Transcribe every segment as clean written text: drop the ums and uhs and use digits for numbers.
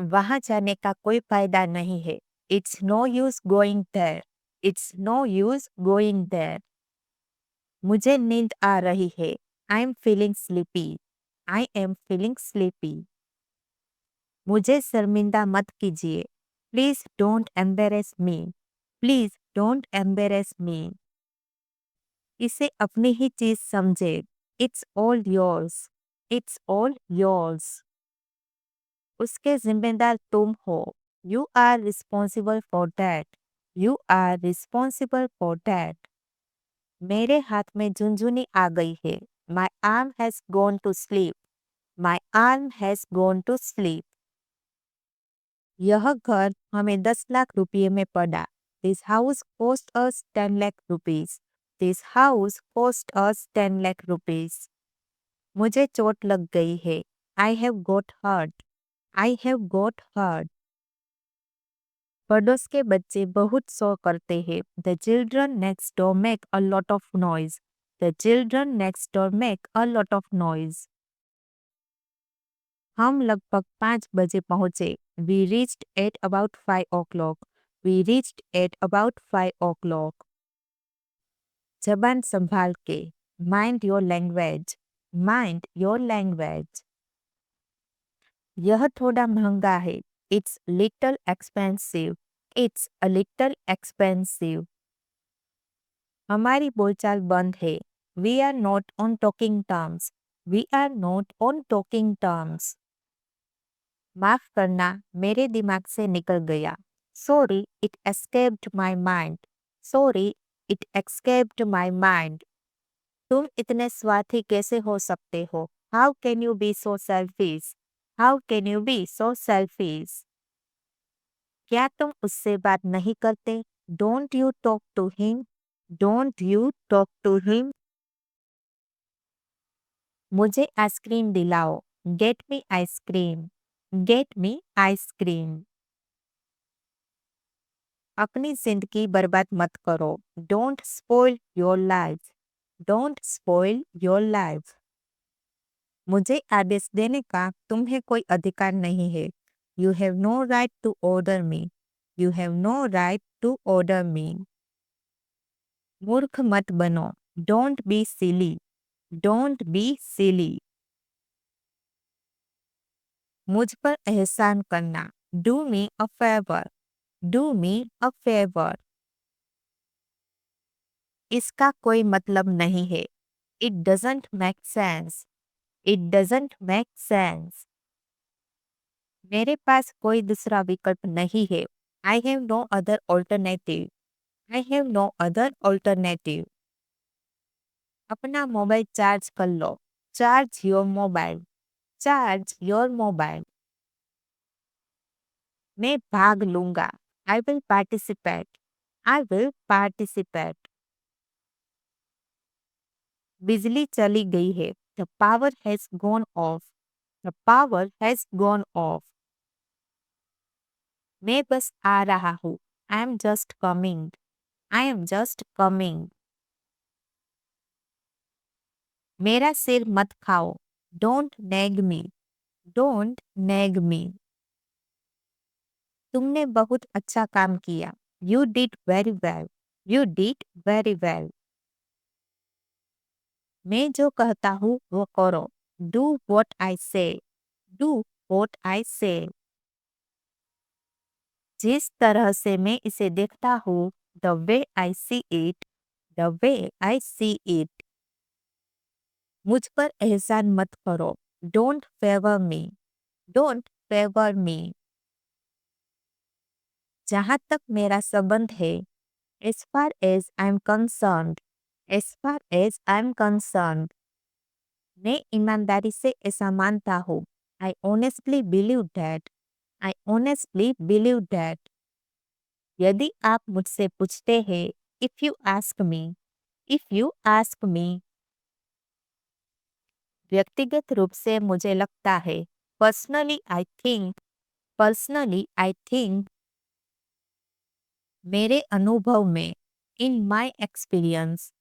वहां जाने का कोई फायदा नहीं है। It's no use going there. It's no use going there. मुझे नींद आ रही है। I am feeling sleepy. I am feeling sleepy. मुझे शर्मिंदा मत कीजिए। Please don't embarrass me. Please don't embarrass me. इसे अपनी ही चीज समझे। It's all yours. It's all yours. उसके जिम्मेदार तुम हो। You are responsible for that. You are responsible for that. मेरे हाथ में झुनझुनी आ गई है। My arm has gone to sleep. My arm has gone to sleep. यह घर हमें 10 लाख रुपये में पड़ा। This house cost us 10 lakh rupees. This house cost us 10 lakh rupees. मुझे चोट लग गई है। I have got hurt. I have got hurt. पड़ोस के बच्चे बहुत शोर करते हैं। The children next door make a lot of noise. The children next door make a lot of noise. हम लगभग 5 बजे पहुंचे। We reached at about 5 o'clock। We reached at about 5 o'clock। जबान संभाल के। Mind your language. Mind your language. यह थोड़ा महंगा है। It's little expensive. It's a little expensive. हमारी बोलचाल बंद है। We are not on talking terms. We are not on talking terms. माफ करना, मेरे दिमाग से निकल गया। Sorry, it escaped my mind. Sorry, it escaped my mind. तुम इतने स्वार्थी कैसे हो सकते हो? How can you be so selfish? How can you be so selfish? क्या तुम उससे बात नहीं करते? Don't you talk to him? Don't you talk to him? मुझे आइसक्रीम दिलाओ। Get me ice cream. Get me ice cream. अपनी जिंदगी बर्बाद मत करो। Don't spoil your life. Don't spoil your life. मुझे आदेश देने का तुम्हें कोई अधिकार नहीं है। You have no right to order me. You have no right to order me. मूर्ख मत बनो। Don't be silly. Don't be silly. मुझ पर एहसान करना। Do me a favour. Do me a favour. इसका कोई मतलब नहीं है। It doesn't make sense. It doesn't make sense. मेरे पास कोई दूसरा विकल्प नहीं है। I have no other alternative. I have no other alternative. अपना मोबाइल चार्ज कर लो। Charge your mobile. Charge your mobile. मैं भाग लूंगा। I will participate. I will participate. बिजली चली गई है। The power has gone of. The power has gone of. मैं बस आ रहा हूँ। I am just coming. I am just coming. मेरा सिर मत खाओ। Don't nag me. डोंट नेग मी। तुमने बहुत अच्छा काम किया। You did very well. You did very well. मैं जो कहता हूँ वो करो। डू वॉट आई से। डू वॉट आई से। जिस तरह से मैं इसे देखता हूँ, the way I see it. The way I see it. मुझ पर एहसान मत करो। Don't favour me. Don't favour me. जहां तक मेरा संबंध है, as far as I'm concerned, as far as I'm concerned, मैं ईमानदारी से ऐसा मानता हूँ। I honestly believe that. I honestly believe that. यदि आप मुझसे पूछते हैं, if you ask me, if you ask me, व्यक्तिगत रूप से मुझे लगता है, personally I think, personally I think, मेरे अनुभव में, in my experience,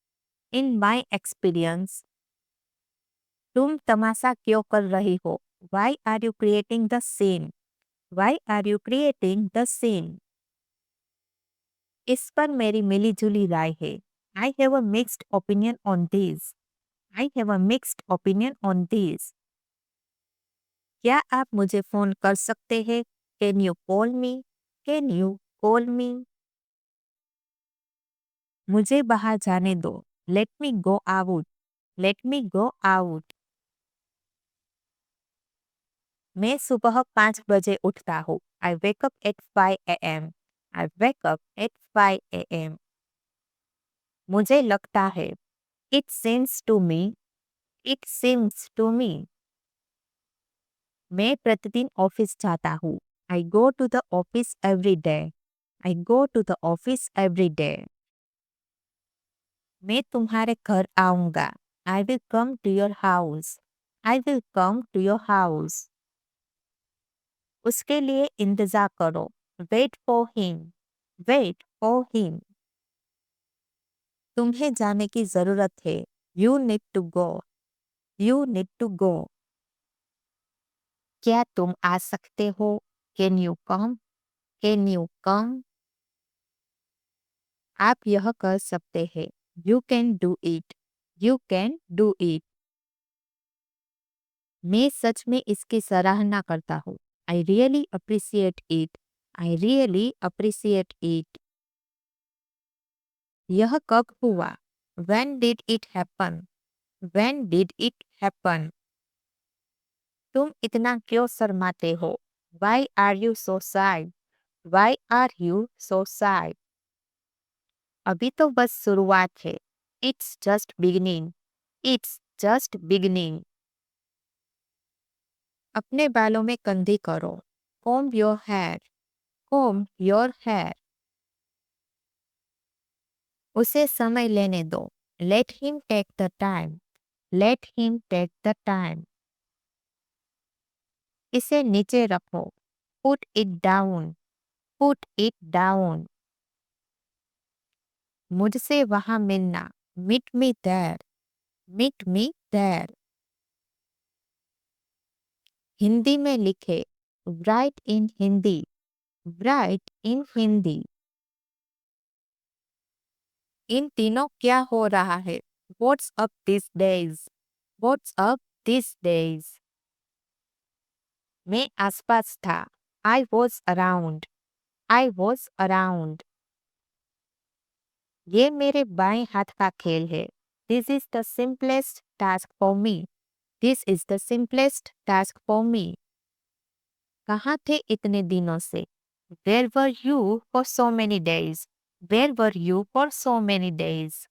in my experience, तुम तमाशा क्यों कर रही हो? Why are you creating the scene? Why are you creating the scene? इस पर मेरी मिली-जुली राय है. I have a mixed opinion on this. I have a mixed opinion on this. क्या आप मुझे फ़ोन कर सकते हैं? Can you call me? Can you call me? मुझे बाहर जाने दो. Let me go out. Let me go out. मैं सुबह 5 बजे उठता हूँ. I wake up at 5 a.m. I wake up at 5 a.m. मुझे लगता है. It seems to me. It seems to me. मैं प्रतिदिन ऑफिस जाता हूँ. I go to the office every day. I go to the office every day. मैं तुम्हारे घर आऊँगा. I will come to your house. I will come to your house. उसके लिए इंतजार करो. Wait for him. Wait for him. तुम्हें जाने की जरूरत है. You need to go. You need to go. क्या तुम आ सकते हो? Can you come? Can you come? आप यह कर सकते हैं. You can do it. You can do it. मैं सच में इसकी सराहना करता हूँ. I really appreciate it. I really appreciate it. यह कब हुआ? When did it happen? When did it happen? तुम इतना क्यों शर्माते हो? Why are you so shy? Why are you so shy? अभी तो बस शुरुआत है. It's just beginning. It's just beginning. अपने बालों में कंघी करो. Comb your hair. Comb your hair. उसे समय लेने दो. Let him take the time. Let him take the time. इसे नीचे रखो. Put it down. Put it down. मुझसे वहां मिलना. Meet me there. Meet me there. Hindi में लिखे. Write in Hindi. Write in Hindi. इन दिनों क्या हो रहा है? What's up these days? What's up these days? मैं आसपास था. I was around. I was around. ये मेरे बाएं हाथ का खेल है. This is the simplest task for me. This is the simplest task for me. कहाँ थे इतने दिनों से? Where were you for so many days? Where were you for so many days?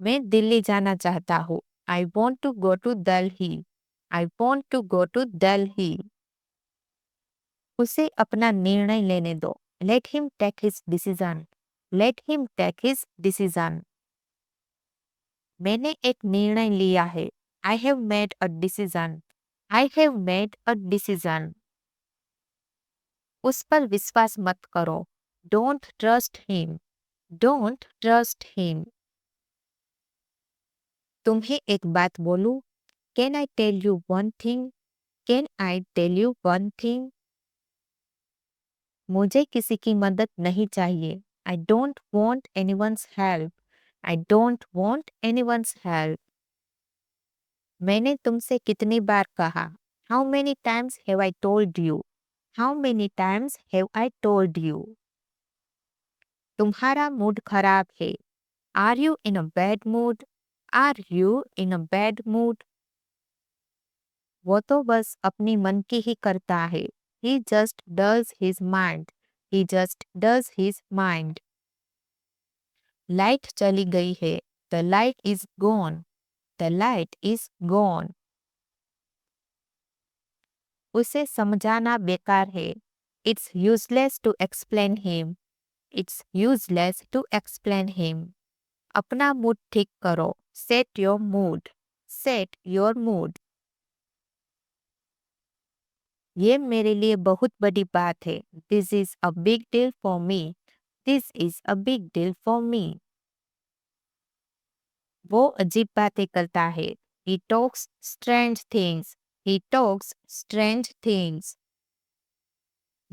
मैं दिल्ली जाना चाहता हूँ. I want to go to Delhi. I want to go to Delhi. उसे अपना निर्णय लेने दो. Let him take his decision. Let him take his decision. मैंने एक निर्णय लिया है. I have made a decision. I have made a decision. उस पर विश्वास मत करो. Don't trust him. Don't trust him. तुम्हें एक बात बोलूं? Can I tell you one thing? Can I tell you one thing? मुझे किसी की मदद नहीं चाहिए. I don't want anyone's help. I don't want anyone's help. मैंने तुमसे कितनी बार कहा? How many times have I told you? How many times have I told you? तुम्हारा मूड खराब है. Are you in a bad mood? Are you in a bad mood? वो तो बस अपनी मन की ही करता है. He just does his mind. He just does his mind. Light चली गई है. The light is gone. The light is gone. उसे समझाना बेकार है. It's useless to explain him. It's useless to explain him. अपना मूड ठीक करो. Set your mood. Set your mood. ये मेरे लिए बहुत बड़ी बात है. This is a big deal for me. This is a big deal for me. वो अजीब बातें करता है. He talks strange things. He talks strange things.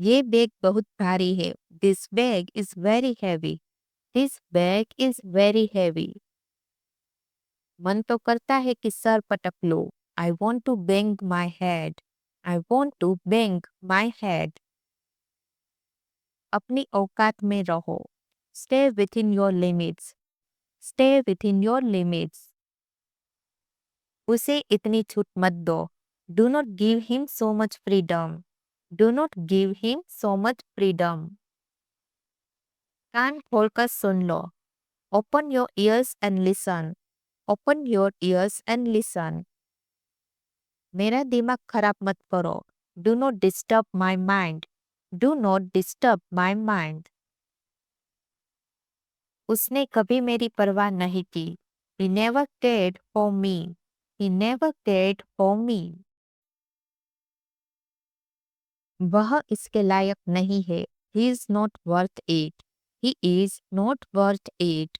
ये बैग बहुत भारी है। This bag is very heavy. This bag is very heavy. मन तो करता है कि सर पटक लो। I want to bang my head. I want to bang my head. अपनी औकात में रहो। Stay within your limits. Stay within your limits. उसे इतनी छूट मत दो। Do not give him so much freedom. Do not give him so much freedom. कान खोलकर सुन लो। Open your ears and listen. Open your ears and listen. मेरा दिमाग खराब मत करो। Do not disturb my mind. Do not disturb my mind. उसने कभी मेरी परवाह नहीं की। He never cared for me. He never cared for me. वह इसके लायक नहीं है। He is not worth it. He is not worth it.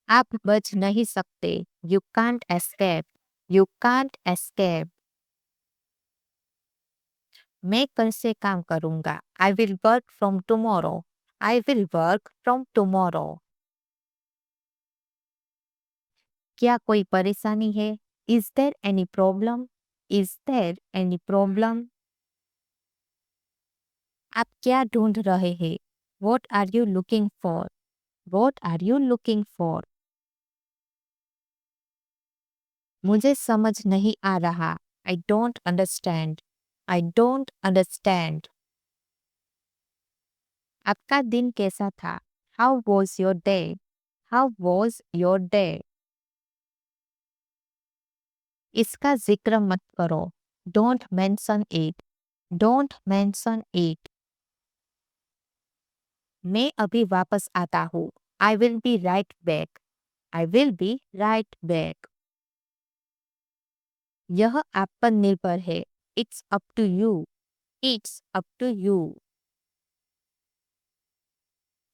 आप बच नहीं सकते। You can't escape. You can't escape. मैं कल से काम करूंगा। I will work from tomorrow. I will work from tomorrow. क्या कोई परेशानी है? Is there any problem? Is there any problem? आप क्या ढूंढ रहे हैं? What are you looking for? What are you looking for? मुझे समझ नहीं आ रहा। I don't understand. I don't understand. आपका दिन कैसा था? How was your day? How was your day? इसका जिक्र मत करो। Don't mention it. Don't mention it. मैं अभी वापस आता हूँ। I will be right back. I will be right back. यह आप पर निर्भर है। It's up to you. It's up to you.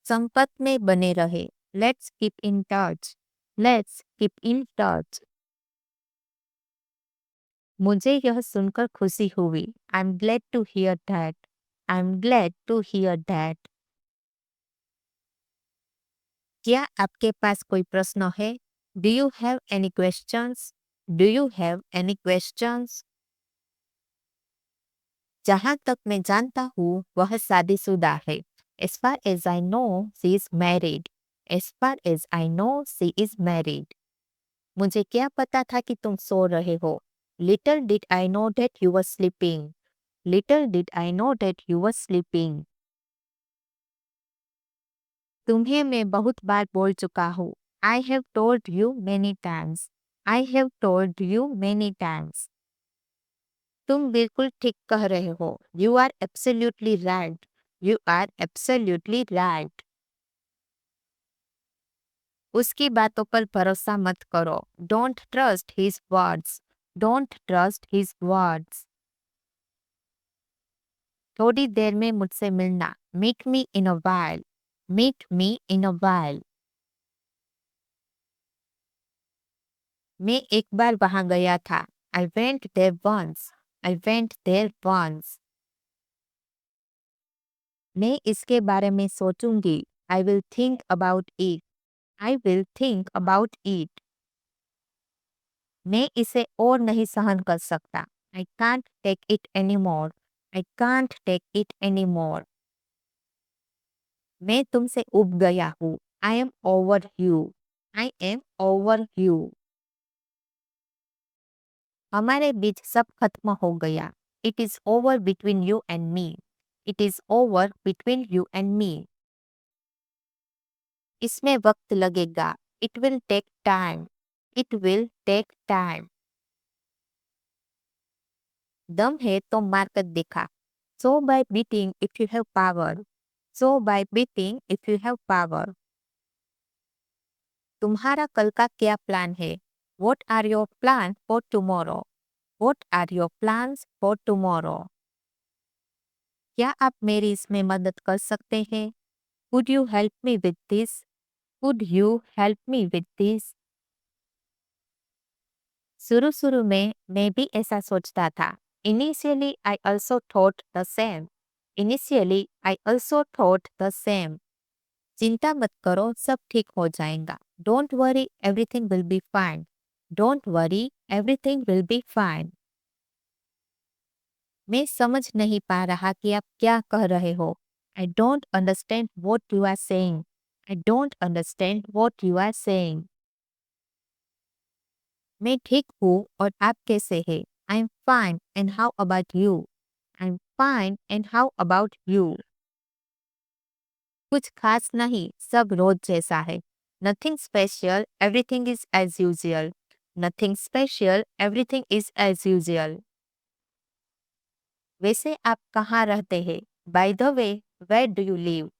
संपर्क में बने रहे। Let's keep in touch. Let's keep in touch. मुझे यह सुनकर खुशी हुई। I'm glad to hear that. I'm glad to hear that. क्या आपके पास कोई प्रश्न है? Do you have any questions? Do you have any questions? जहाँ तक मैं जानता हूँ वह शादीशुदा है। As far as I know, she is married. As far as I know, she is married. मुझे क्या पता था कि तुम सो रहे हो? Little did I know that you were sleeping. Little did I know that you were sleeping. तुम्हें मैं बहुत बार बोल चुका हूँ। I have told you many times. I have told you many times. तुम बिल्कुल ठीक कह रहे हो। You are absolutely right. You are absolutely right. उसकी बातों पर भरोसा मत करो। Don't trust his words. Don't trust his words. थोड़ी देर में मुझसे मिलना। Meet me in a while. Meet me in a while. मैं एक बार वहां गया था। I went there once. I went there once. मैं इसके बारे में सोचूंगी। I will think about it. I will think about it. मैं इसे और नहीं सहन कर सकता। I can't take it anymore. I can't take it anymore. मैं तुमसे ऊब गया हूँ। I am over you. I am over you. हमारे बीच सब खत्म हो गया। It is over between you and me. It is over between you and me. इसमें वक्त लगेगा। It will take time. It will take time. दम है तो मार कर दिखा। So by beating if you have power. So by beating if you have power. तुम्हारा कल का क्या प्लान है? What are your plans for tomorrow? What are your plans for tomorrow? क्या आप मेरी इसमें मदद कर सकते हैं? Could you help me with this? Could you help me with this? शुरू में मैं भी ऐसा सोचता था। Initially I also thought the same. Initially, I also thought the same. चिंता मत करो, सब ठीक हो जाएगा. Don't worry, everything will be fine. Don't worry, everything will be fine. मैं समझ नहीं पा रहा कि आप क्या कह रहे हो. I don't understand what you are saying. I don't understand what you are saying. मैं ठीक हूँ और आप कैसे हैं? I'm fine and how about you? I'm fine and how about you? कुछ खास नहीं, सब रोज जैसा है. Nothing special, everything is as usual. Nothing special, everything is as usual. वैसे आप कहाँ रहते हैं? By the way, where do you live?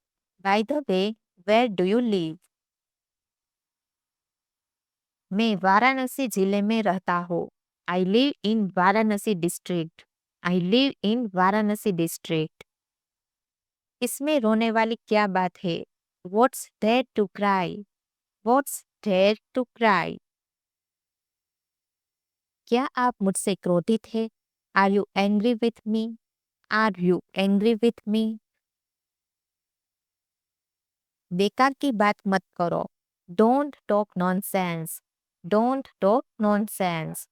By the way, where do you live? मैं वाराणसी जिले में रहता हूँ. I live in Varanasi district. I live in Varanasi district. इसमें रोने वाली क्या बात है? What's there to cry? What's there to cry? क्या आप मुझसे क्रोधित हैं? Are you angry with me? Are you angry with me? बेकार की बात मत करो. Don't talk nonsense. Don't talk nonsense.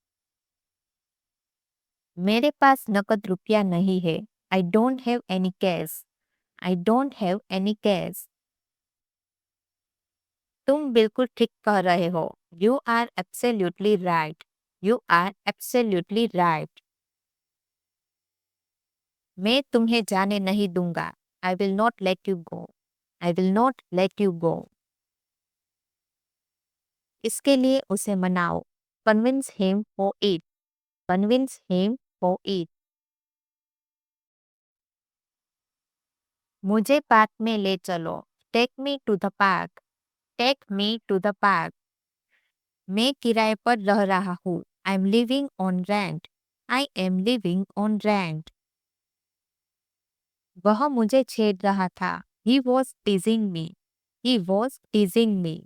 मेरे पास नकद रुपया नहीं है. I don't have any cash. I don't have any cash. तुम बिल्कुल ठीक कह रहे हो. You are absolutely right. You are absolutely right. मैं तुम्हें जाने नहीं दूंगा. I will not let you go. I will not let you go. इसके लिए उसे मनाओ. Convince him for it. Convince him for it. मुझे पार्क में ले चलो. Take me to the park. Take me to the park. मैं किराए पर रह रहा हूँ. I am living on rent. I am living on rent. वह मुझे छेड़ रहा था. He was teasing me. He was teasing me.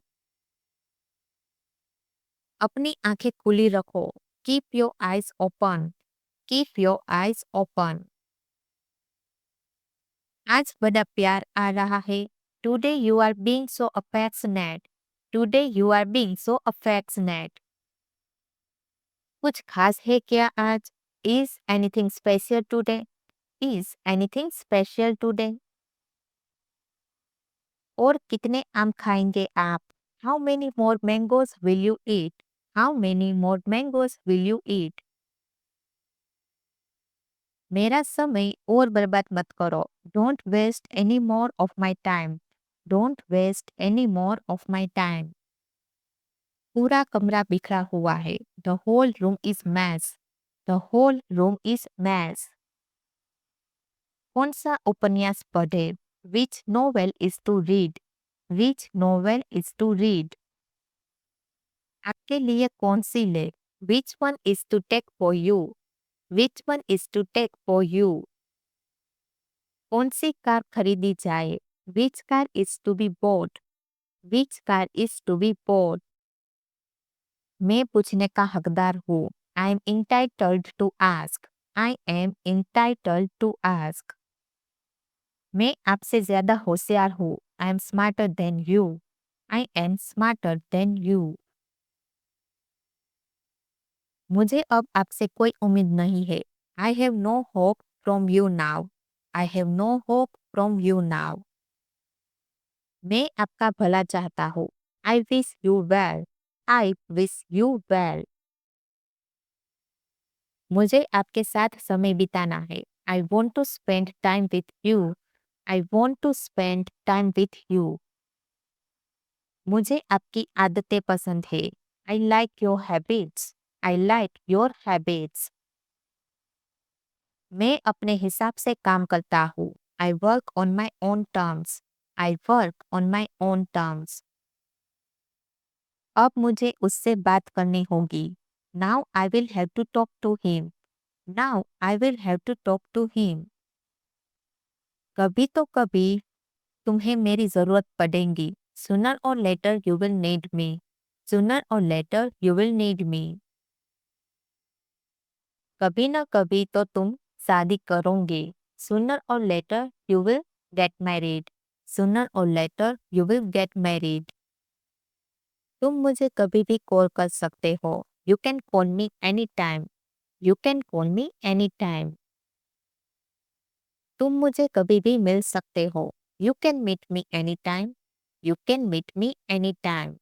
अपनी आंखें खुली रखो. Keep your eyes open. Keep your eyes open. आज बड़ा प्यार आ रहा है. Today you are being so affectionate. Today you are being so affectionate. कुछ खास है क्या आज? Is anything special today? Is anything special today? और कितने आम खाएंगे आप? How many more mangoes will you eat? How many more mangoes will you eat? मेरा समय और बर्बाद मत करो. Don't waste any more of my time. Don't waste any more of my time. पूरा कमरा बिखरा हुआ है. The whole room is mess. The whole room is mess. कौन सा उपन्यास पढ़े? Which novel is to read? Which novel is to read? आपके लिए कौन सी ले? Which one is to take for you? Which one is to take for you? कौन सी car खरीदी जाए? Which car is to be bought? Which car is to be bought? मैं पूछने का हकदार हूँ. I am entitled to ask. I am entitled to ask. मैं आपसे ज्यादा होशियार हूँ. I am smarter than you. I am smarter than you. मुझे अब आपसे कोई उम्मीद नहीं है. I have no hope from you now. I have no hope from you now. मैं आपका भला चाहता हूँ. I wish you well. I wish you well. मुझे आपके साथ समय बिताना है. I want to spend time with you. I want to spend time with you. मुझे आपकी आदतें पसंद है. I like your habits. I like your habits. मैं अपने हिसाब से काम करता हूँ. I work on my own terms. I work on my own terms. अब मुझे उससे बात करनी होगी. Now I will have to talk to him. Now I will have to talk to him. कभी तो कभी तुम्हें मेरी जरूरत पड़ेगी. Sooner or later you will need me. Sooner or later you will need me. कभी न कभी तो तुम शादी करोगे. Sooner or later you will get married. Sooner or later you will get married. तुम मुझे कभी भी कॉल कर सकते हो. You can call me anytime. You can call me anytime. तुम मुझे कभी भी मिल सकते हो. You can meet me anytime. You can meet me anytime.